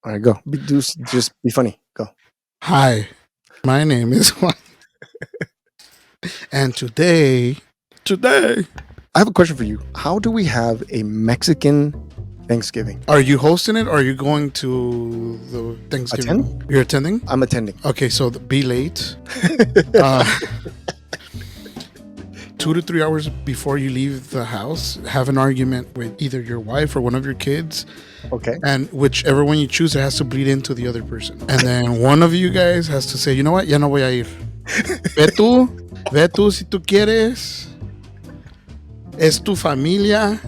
All right, go. Just be funny. Go. Hi, my name is Juan, and today, I have a question for you. How do we have a Mexican Thanksgiving? are you hosting it or are you going to the Thanksgiving? Attend? You're attending? I'm attending. Okay, so be late. Uh, 2 to 3 hours before you leave the house, have an argument with either your wife or one of your kids, Okay. and whichever one you choose, it has to bleed into the other person. And then one of you guys has to say, you know what, ya no voy a ir. Ve tú si tú quieres. Es tu familia.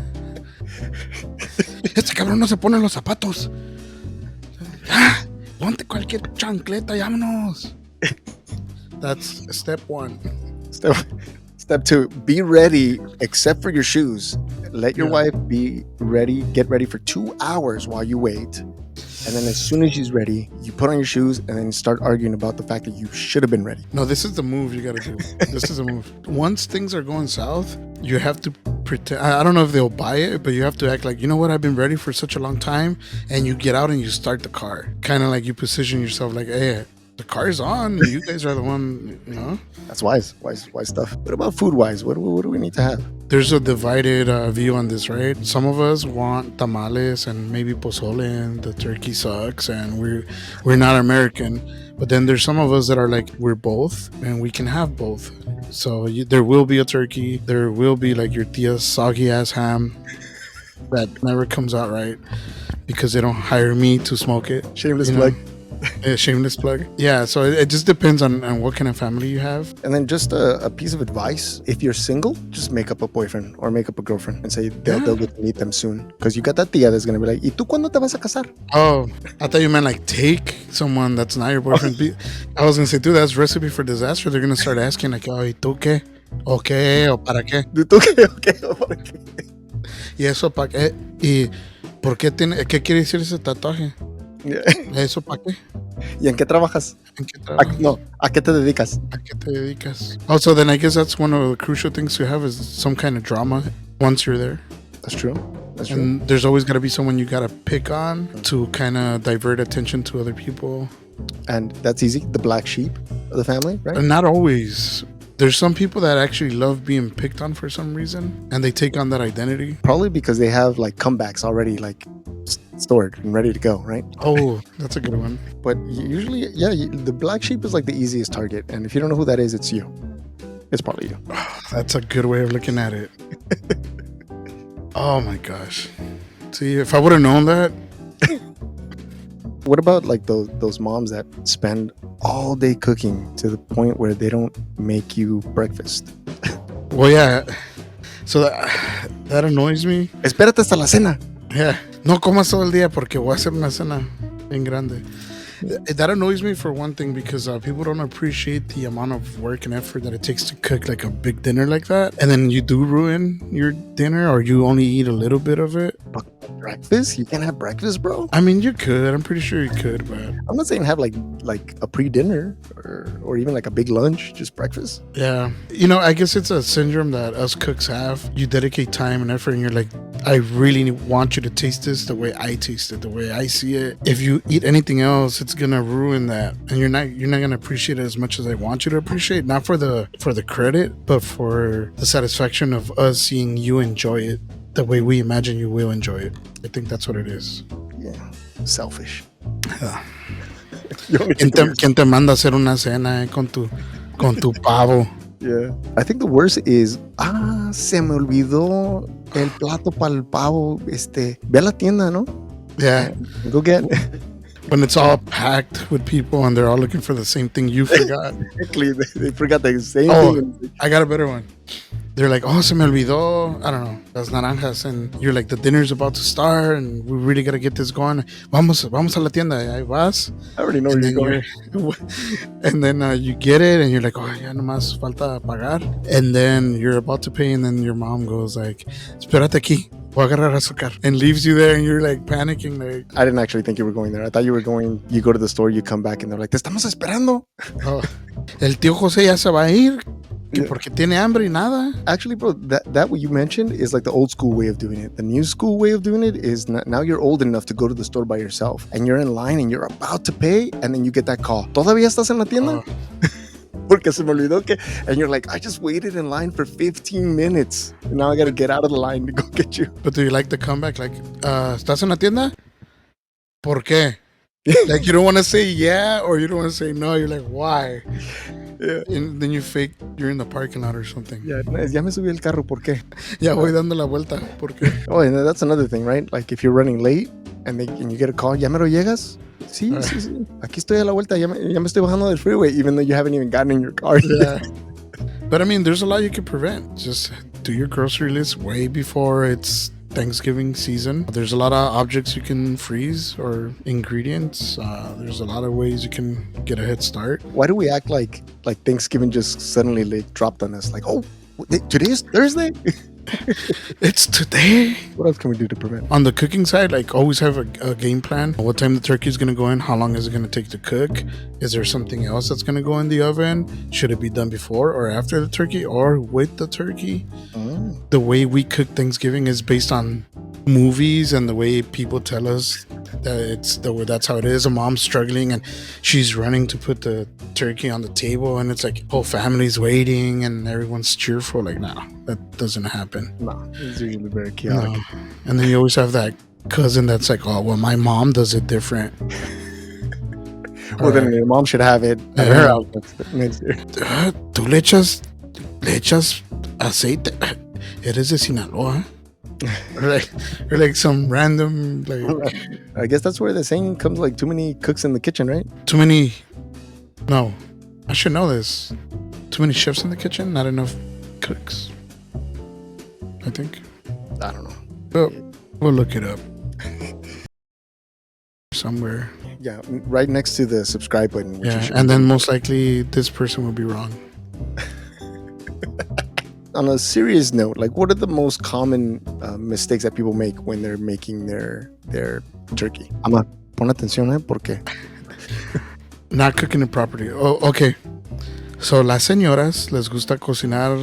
Este cabrón no se pone los zapatos. Ah, ponte cualquier chancleta y vámonos. That's step one. Step, step two, be ready except for your shoes. Let your Yeah. wife be ready, get ready for 2 hours while you wait. And then as soon as she's ready, you put on your shoes and then start arguing about the fact that you should have been ready. No, this is the move you gotta do. This is a move. Once things are going south, you have to pretend. I don't know if they'll buy it, but you have to act like, you know what, I've been ready for such a long time. And you get out and you start the car. Kind of like you position yourself like, hey, the car's on. You guys are the one, you know? That's wise stuff. What about food wise? What do we need to have? There's a divided view on this, right? Some of us want tamales and maybe pozole, and the turkey sucks, and we're not American. But then there's some of us that are like, we're both, and we can have both. So there will be a turkey. There will be like your tia's soggy ass ham that never comes out right because they don't hire me to smoke it. Shameless you know? plug. Shameless plug. Yeah, so it just depends on what kind of family you have. And then just a piece of advice: if you're single, just make up a boyfriend or make up a girlfriend and say they'll get to meet them soon. Because you got that tia that's gonna be like, ¿Y tú cuándo te vas a casar? Oh, I thought you meant like take someone that's not your boyfriend. I was gonna say, dude, that's recipe for disaster. They're gonna start asking like, oh, ¿y tú qué? ¿O qué? ¿O para qué? ¿Tú qué? Okay, ¿para qué? ¿Y eso para qué? ¿Y por qué tiene? ¿Qué quiere decir ese tatuaje? ¿Eso para qué? ¿Y en qué trabajas? ¿En qué trabajas? No, ¿a qué te dedicas? ¿A qué te dedicas? Also, then I guess that's one of the crucial things to have is some kind of drama once you're there. That's true. That's true. And there's always got to be someone you got to pick on to kind of divert attention to other people. And that's easy. The black sheep of the family, right? And not always. There's some people that actually love being picked on for some reason, and they take on that identity. Probably because they have like comebacks already like stored and ready to go, right? Oh, that's a good one. But usually, yeah, the black sheep is like the easiest target. And if you don't know who that is, it's you. It's probably you. That's a good way of looking at it. Oh my gosh. See, if I would have known that. What about like those moms that spend all day cooking to the point where they don't make you breakfast? Well, yeah. So that annoys me. Espérate hasta la cena. Yeah. No comas todo el día porque voy a hacer una cena bien grande. That annoys me for one thing because people don't appreciate the amount of work and effort that it takes to cook like a big dinner like that. And then you do ruin your dinner or you only eat a little bit of it. Breakfast? You can't have breakfast, bro? I mean, you could. I'm pretty sure you could, but I'm not saying have like a pre-dinner or even like a big lunch, just breakfast. yeah. You know, I guess it's a syndrome that us cooks have. You dedicate time and effort and you're like, I really want you to taste this the way I taste it, the way I see it. If you eat anything else, it's gonna ruin that. And you're not gonna appreciate it as much as I want you to appreciate, not for the credit, but for the satisfaction of us seeing you enjoy it the way we imagine you will enjoy it. I think that's what it is. Yeah. Selfish. ¿Quién te manda a hacer una cena con tu pavo? Yeah. I think the worst is, se me olvidó el plato para el pavo. Ve a la tienda, ¿no? Yeah. Go get. When it's all packed with people and they're all looking for the same thing you forgot. Exactly. They forgot the same Oh, thing. I got a better one. They're like, oh, se me olvidó, I don't know, las naranjas. And you're like, the dinner's about to start and we really got to get this going. Vamos a la tienda. Ahí vas. I already know where you're going. And then you get it and you're like, oh, ya nomás falta pagar. And then you're about to pay and then your mom goes like, espérate aquí. Voy a agarrar azúcar, and leaves you there and you're like panicking like, I didn't actually think you were going there. I thought you were going, you go to the store, you come back and they're like, te estamos esperando. oh, el tío José ya se va a ir. Que porque tiene hambre y nada. Actually, bro, that what you mentioned is like the old school way of doing it. The new school way of doing it is now you're old enough to go to the store by yourself, and you're in line and you're about to pay, and then you get that call. ¿Todavía estás en la tienda? Porque se me olvidó que, and you're like, I just waited in line for 15 minutes. And now I got to get out of the line to go get you. But do you like the comeback? Like, ¿estás en la tienda? ¿Por qué? Like, you don't want to say yeah, or you don't want to say no. You're like, why? Yeah. And then you fake you're in the parking lot or something. Yeah, ya me subí el carro, ¿por qué? Ya voy dando la vuelta, ¿por qué? Oh, and that's another thing, right? Like if you're running late and you get a call, ¿ya mero llegas? Sí, sí. Aquí estoy a la vuelta, ya me estoy bajando del freeway, even though you haven't even gotten in your car. Yeah. But I mean, there's a lot you can prevent. Just do your grocery list way before it's Thanksgiving season. There's a lot of objects you can freeze or ingredients. There's a lot of ways you can get a head start. Why do we act like Thanksgiving just suddenly dropped on us? Like, oh, today is Thursday? It's today. What else can we do to prevent? On the cooking side, like always have a game plan. What time the turkey is going to go in? How long is it going to take to cook? Is there something else that's going to go in the oven? Should it be done before or after the turkey or with the turkey? The way we cook Thanksgiving is based on movies and the way people tell us that that's how it is. A mom's struggling and she's running to put the turkey on the table, and it's like whole family's waiting and everyone's cheerful. Like, no, that doesn't happen. No, it's usually very chaotic. No. And then you always have that cousin that's like, oh, well, my mom does it different. Well, then your mom should have it at her house next year. Tú le echas aceite. Eres de Sinaloa. or like some random like. I guess that's where the saying comes, like too many cooks in the kitchen, right? Too many. No, I should know this. Too many chefs in the kitchen, not enough cooks. I think. I don't know. Well, we'll look it up somewhere. Yeah, right next to the subscribe button. Which And then most likely this person will be wrong. On a serious note, like what are the most common mistakes that people make when they're making their turkey? Ama, pon atención, porque Not cooking it properly. Oh, okay. So las señoras les gusta cocinar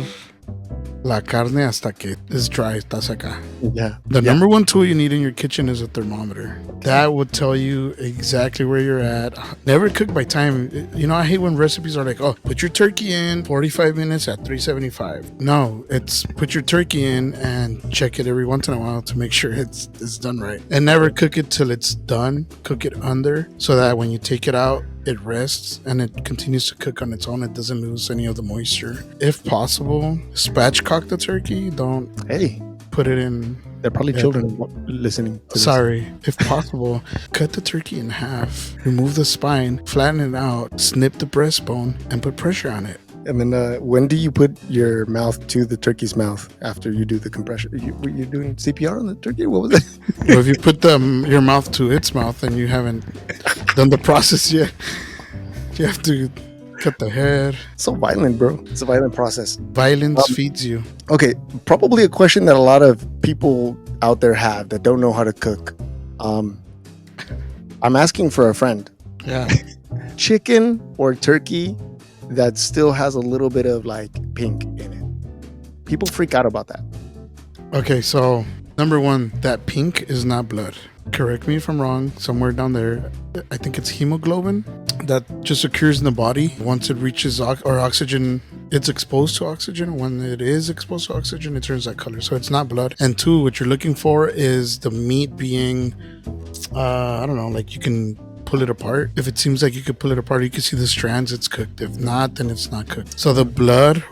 la carne hasta que it's dry, está seca. Yeah. The number one tool you need in your kitchen is a thermometer. That would tell you exactly where you're at. Never cook by time. You know, I hate when recipes are like, oh, put your turkey in 45 minutes at 375. No, it's put your turkey in and check it every once in a while to make sure it's done right. And never cook it till it's done. Cook it under so that when you take it out, it rests and it continues to cook on its own. It doesn't lose any of the moisture. If possible, spatchcock the turkey. Don't put it in. They're probably children listening to Sorry. If possible, cut the turkey in half, remove the spine, flatten it out, snip the breastbone, and put pressure on it. And then when do you put your mouth to the turkey's mouth after you do the compression? Were you doing CPR on the turkey? What was it? Well, if you put your mouth to its mouth and you haven't done the process yet, you have to cut the head. So violent, bro. It's a violent process. Violence feeds you. Okay, probably a question that a lot of people out there have that don't know how to cook. I'm asking for a friend. Yeah. Chicken or turkey that still has a little bit of like pink in it. People freak out about that. Okay, so number one, that pink is not blood. Correct me if I'm wrong. Somewhere down there, I think it's hemoglobin that just occurs in the body once it reaches oxygen. It's exposed to oxygen. When it is exposed to oxygen, it turns that color. So it's not blood. And two, what you're looking for is the meat being, I don't know, like you can pull it apart. If it seems like you could pull it apart, you can see the strands, it's cooked. If not, then it's not cooked. So the blood,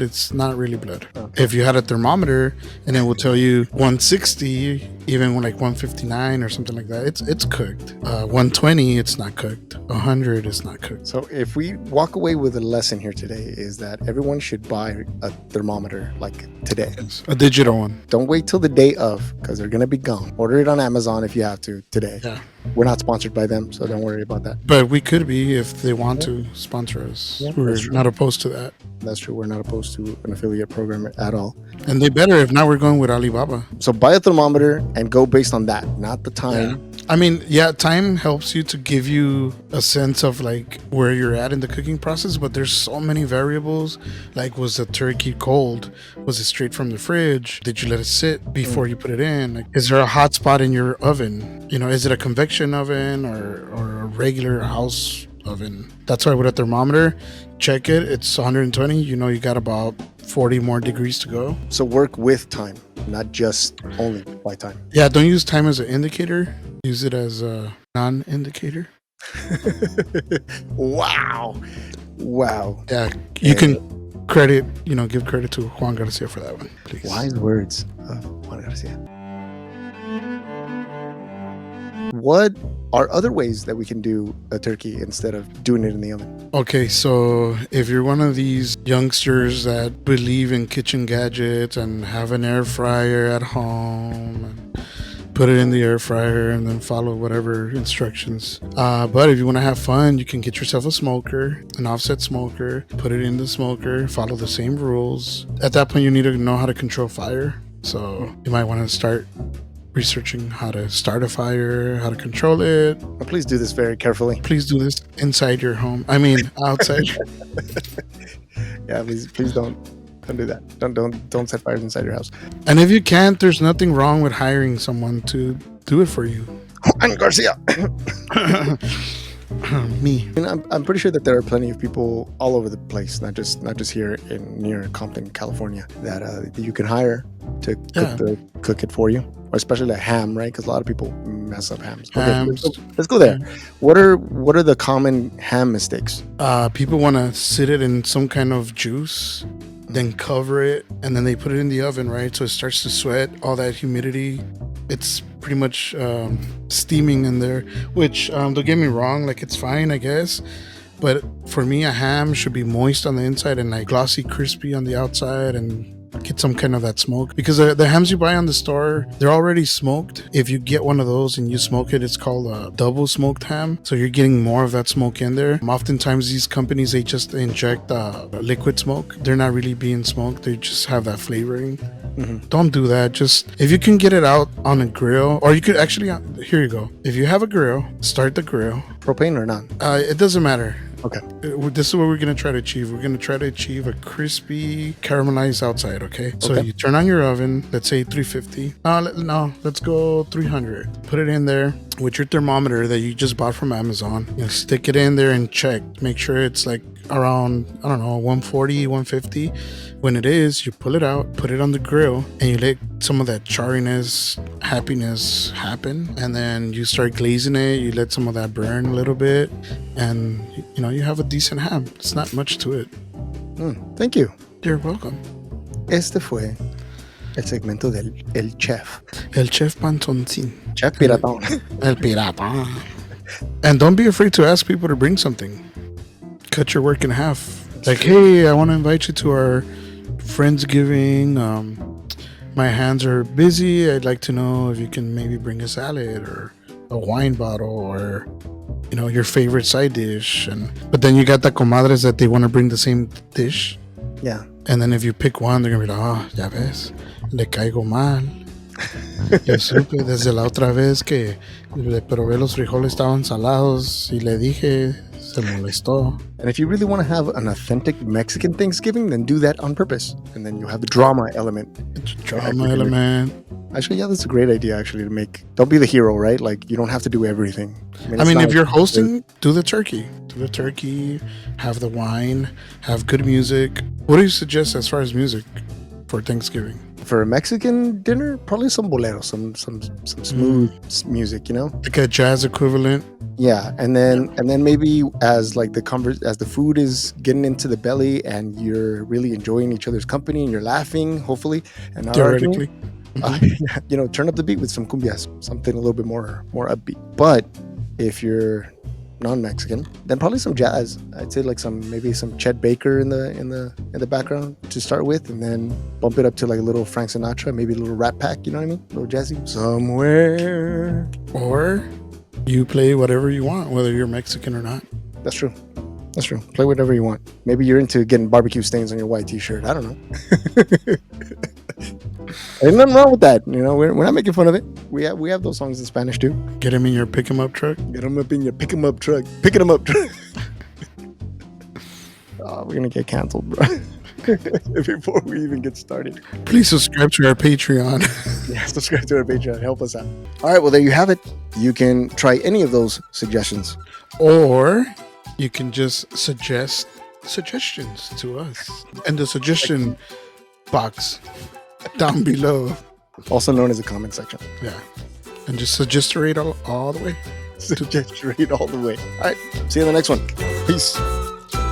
it's not really blood. Okay. If you had a thermometer and it will tell you 160, even like 159 or something like that, it's cooked. 120, it's not cooked. 100, it's not cooked. So if we walk away with a lesson here today, is that everyone should buy a thermometer like today. Yes, a digital one. Don't wait till the day of, because they're going to be gone. Order it on Amazon if you have to today. Yeah. We're not sponsored by them, so don't worry about that. But we could be if they want to sponsor us. Yeah, we're not opposed to that. That's true. We're not opposed to an affiliate program at all. And they better. If not, we're going with Alibaba. So buy a thermometer and go based on that, not the time. I mean, yeah, time helps you to give you a sense of like where you're at in the cooking process, but there's so many variables. Like, was the turkey cold? Was it straight from the fridge? Did you let it sit before you put it in? Like, is there a hot spot in your oven? You know, is it a convection oven or a regular house oven? That's why with a thermometer, check it. It's 120. You know, you got about 40 more degrees to go. So work with time, not just only by time. Yeah, don't use time as an indicator. Use it as a non-indicator. Wow. Yeah, you can give credit to Juan Garcia for that one, please. Wise words of Juan Garcia. What are other ways that we can do a turkey instead of doing it in the oven? Okay, so if you're one of these youngsters that believe in kitchen gadgets and have an air fryer at home and put it in the air fryer and then follow whatever instructions. But if you want to have fun, you can get yourself a smoker, an offset smoker, put it in the smoker, follow the same rules. At that point, you need to know how to control fire. So you might want to start researching how to start a fire, how to control it. Please do this very carefully. Please do this inside your home. I mean, outside. Yeah, please don't do that. Don't set fires inside your house. And if you can't, there's nothing wrong with hiring someone to do it for you. Juan Garcia. Me. And I'm pretty sure that there are plenty of people all over the place, not just here near Compton, California, that you can hire to cook it for you, or especially a ham, right? Because a lot of people mess up hams. Okay, let's go there. What are the common ham mistakes? People want to sit it in some kind of juice, then cover it, and then they put it in the oven, right? So it starts to sweat, all that humidity. It's pretty much steaming in there, which don't get me wrong, like it's fine, I guess. But for me, a ham should be moist on the inside and like glossy, crispy on the outside, and get some kind of that smoke, because the hams you buy on the store, they're already smoked. If you get one of those and you smoke it, it's called a double smoked ham, so you're getting more of that smoke in there. Oftentimes these companies, they just inject liquid smoke. They're not really being smoked, they just have that flavoring. Don't do that. Just if you can get it out on a grill, or you could actually, here you go, if you have a grill, start the grill. Propane or not? It doesn't matter. Okay. This is what we're going to try to achieve. We're going to try to achieve a crispy, caramelized outside, okay? So you turn on your oven, let's say 350. No, let's go 300. Put it in there with your thermometer that you just bought from Amazon. Stick it in there and check. Make sure it's like around, 140, 150. When it is, you pull it out, put it on the grill, and you let some of that chariness, happiness happen. And then you start glazing it. You let some of that burn a little bit. And, you have a decent ham. It's not much to it. Thank you. You're welcome. Este fue el segmento del El Chef. El Chef Pantoncín. Chef Piratón. El Piratón. And don't be afraid to ask people to bring something. Cut your work in half. Like, hey, I want to invite you to our Friendsgiving. My hands are busy. I'd like to know if you can maybe bring a salad or a wine bottle or your favorite side dish. But then you got the comadres that they want to bring the same dish. Yeah. And then if you pick one, they're gonna be like, ya ves, le caigo mal. Yo supe desde la otra vez que le probé los frijoles estaban salados y le dije, se molestó. And if you really want to have an authentic Mexican Thanksgiving, then do that on purpose. And then you have the drama element. Actually, yeah, that's a great idea, actually, to make. Don't be the hero, right? Like, you don't have to do everything. I mean if you're hosting, do the turkey. Do the turkey, have the wine, have good music. What do you suggest as far as music for Thanksgiving? For a Mexican dinner, probably some boleros, some smooth music, Like a jazz equivalent. Yeah, and then maybe as like as the food is getting into the belly and you're really enjoying each other's company and you're laughing, hopefully, and not theoretically, turn up the beat with some cumbias, something a little bit more upbeat. But if you're non-Mexican, then probably some jazz. I'd say like maybe some Chet Baker in the background to start with, and then bump it up to like a little Frank Sinatra, maybe a little Rat Pack. You know what I mean? A little jazzy. Somewhere. Or you play whatever you want, whether you're Mexican or not. That's true. Play whatever you want. Maybe you're into getting barbecue stains on your white t-shirt. I don't know. Ain't nothing wrong with that. You know, we're not making fun of it. We have those songs in Spanish too. Get him in your pick him up truck. Get them up in your pick 'em up truck. Picking them up truck. We're gonna get canceled, bro. Before we even get started. Please subscribe to our Patreon. Yeah, subscribe to our Patreon. Help us out. All right, well, there you have it. You can try any of those suggestions. Or you can just suggest suggestions to us in the suggestion box down below. Also known as the comment section. Yeah. And just suggesturate all the way. Suggesturate all the way. All right, see you in the next one. Peace.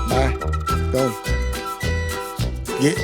Bye. Go. Get